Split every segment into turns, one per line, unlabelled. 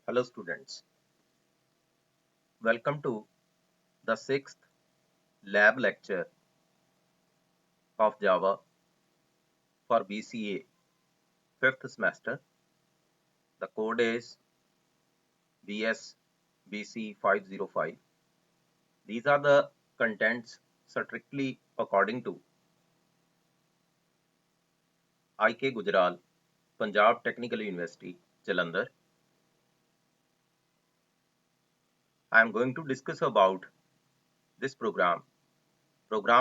Hello students, welcome to the sixth lab lecture of Java for BCA fifth semester. The code is BSBC505. These are the contents strictly according to IK Gujral, Punjab Technical University, Jalandhar. I am going to discuss about this program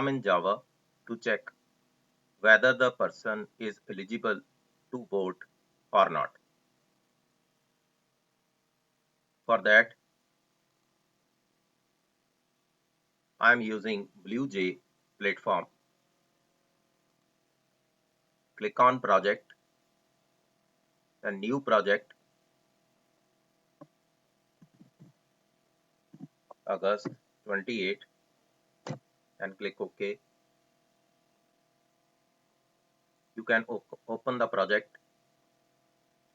in Java to check whether the person is eligible to vote or not. For that, I am using BlueJ platform. Click on project, a new project, August 28, and click OK. You can open the project,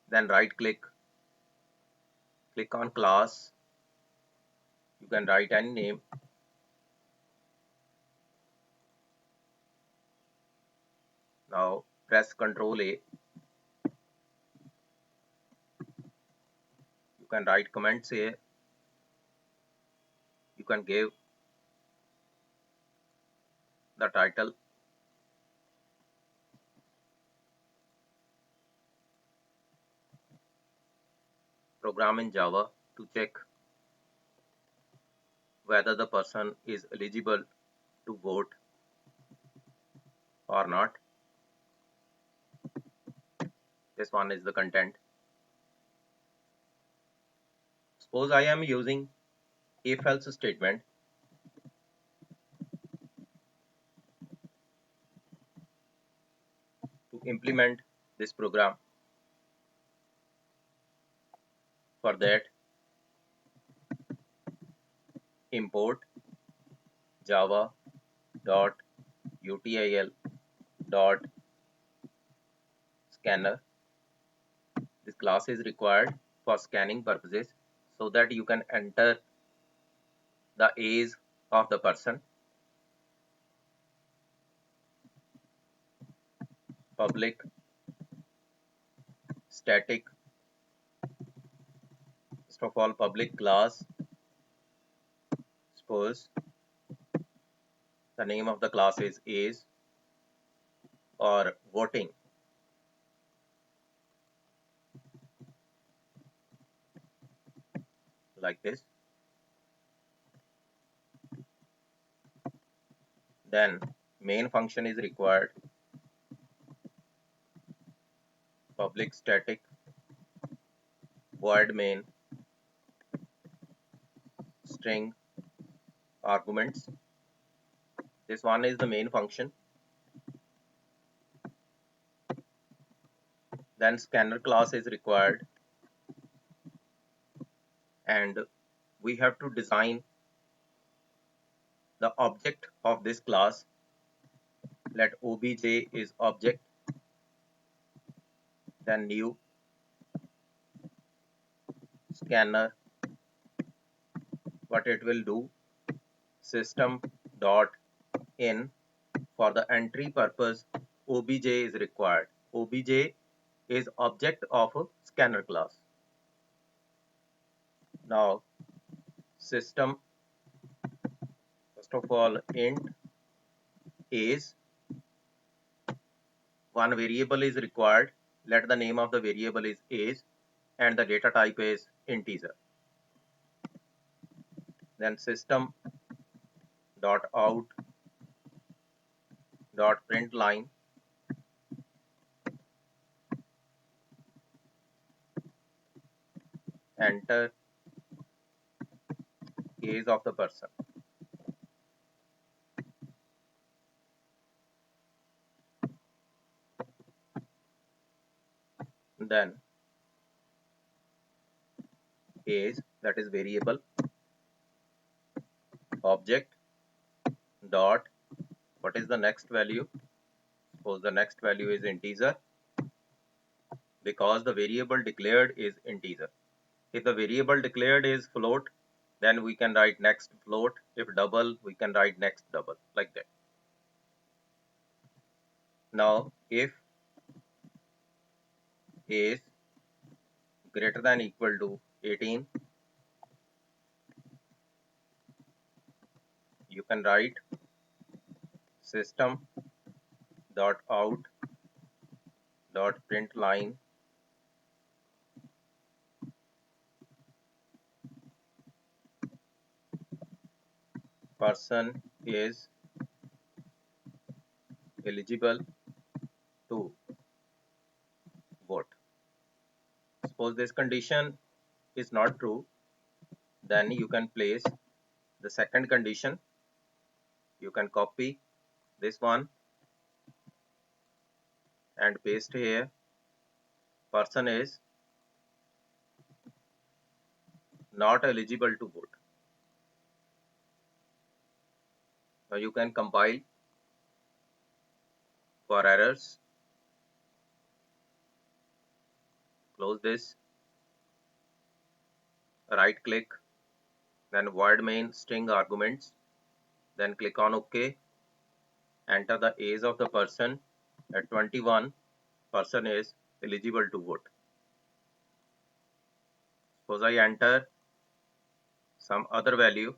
then right click, click on class. You can write any name. Now press Ctrl A. You can write comments here. You can give the title. Program in Java to check whether the person is eligible to vote or not. This one is the content. Suppose I am using if else statement. To implement this program. For that, import java.util.scanner. This class is required for scanning purposes so that you can enter the age of the person. Public static, first of all, public class. Suppose the name of the class is age or voting. Like this. Then main function is required. Public static void main string arguments. This one is the main function. Then scanner class is required, and we have to design the object of this class. Let obj is object, then new scanner. What it will do, system dot in. For the entry purpose, obj is required. Obj is object of a scanner class. Now system, first of all, int age. One variable is required. Let the name of the variable is age and the data type is integer. Then system dot out dot println enter age of the person. Then age, that is variable, object dot, what is the next value? Suppose the next value is integer because the variable declared is integer. If the variable declared is float, then we can write next float. If double, we can write next double, like that. Now, if is greater than equal to 18, you can write system dot out dot print line person is eligible to vote. Suppose this condition is not true, then you can place the second condition. You can copy this one and paste here. Person is not eligible to vote. Now you can compile for errors. Close this. Right click, then void main string arguments. Then click on OK. Enter the age of the person. At 21, person is eligible to vote. Suppose I enter some other value.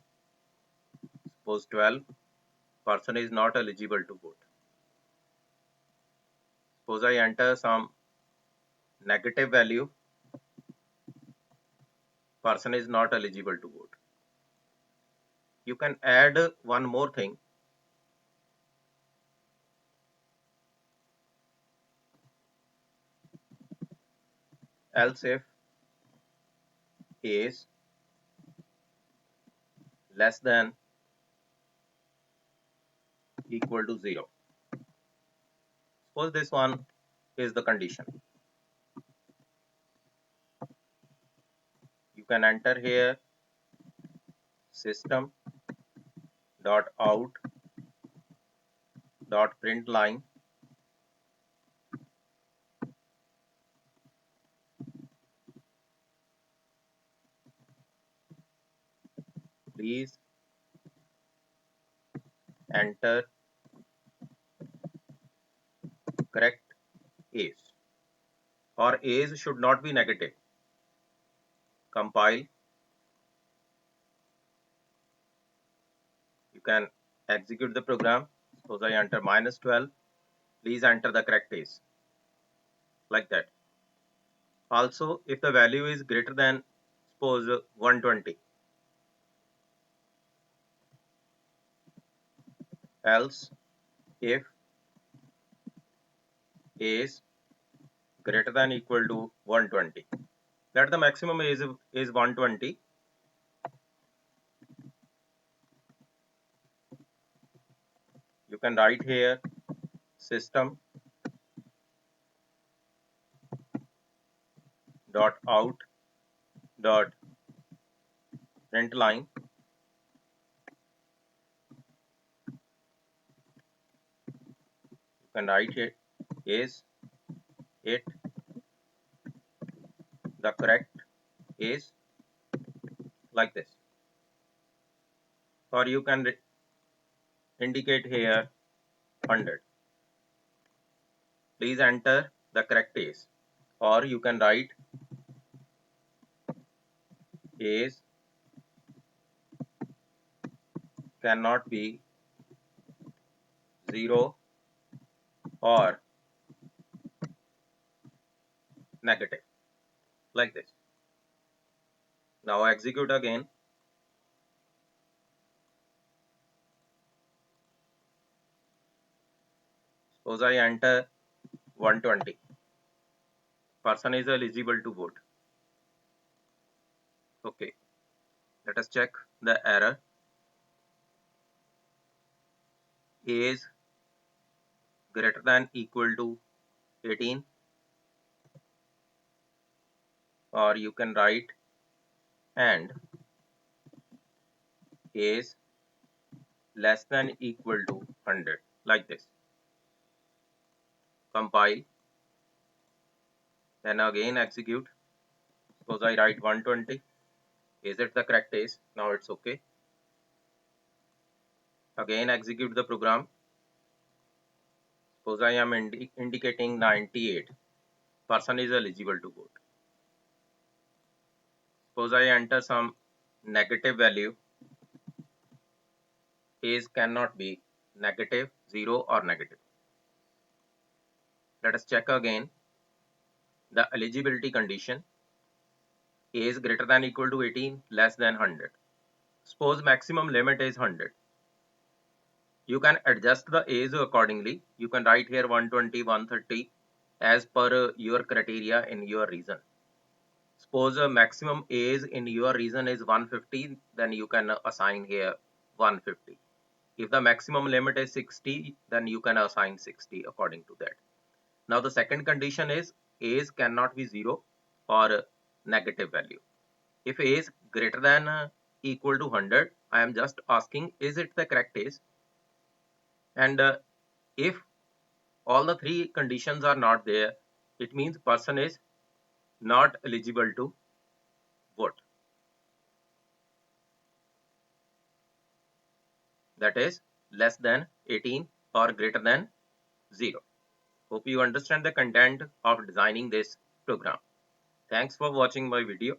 Suppose 12, person is not eligible to vote. Suppose I enter some negative value, person is not eligible to vote. You can add one more thing. Else if is less than equal to 0. Suppose this one is the condition. You can enter here system dot out dot print line please enter correct age, or age should not be negative. Compile. You can execute the program. Suppose I enter -12. Please enter the correct age, like that. Also, if the value is greater than, suppose 120, else if is greater than equal to 120, that the maximum age is 120. You can write here system dot out dot print line you can write it is it the correct is, like this, or you can indicate here 100. Please enter the correct is, or you can write is cannot be 0 or negative, like this. Now execute again. Suppose I enter 120. Person is eligible to vote. Okay, let us check the error. Is greater than equal to 18, or you can write and is less than equal to 100, like this. Compile, then again execute. Suppose I write 120. Is it the correct age? Now it's okay. Again execute the program. Suppose I am indicating 98. Person is eligible to vote. Suppose I enter some negative value. Age cannot be negative, 0 or negative. Let us check again the eligibility condition. Age greater than equal to 18, less than 100. Suppose maximum limit is 100. You can adjust the age accordingly. You can write here 120, 130 as per your criteria in your region. Suppose maximum age in your region is 150, then you can assign here 150. If the maximum limit is 60, then you can assign 60 according to that. Now the second condition is age cannot be 0 or negative value. If age greater than equal to 100, I am just asking is it the correct age? And if all the three conditions are not there, it means person is not eligible to vote. That is less than 18 or greater than 0. Hope you understand the content of designing this program. Thanks for watching my video.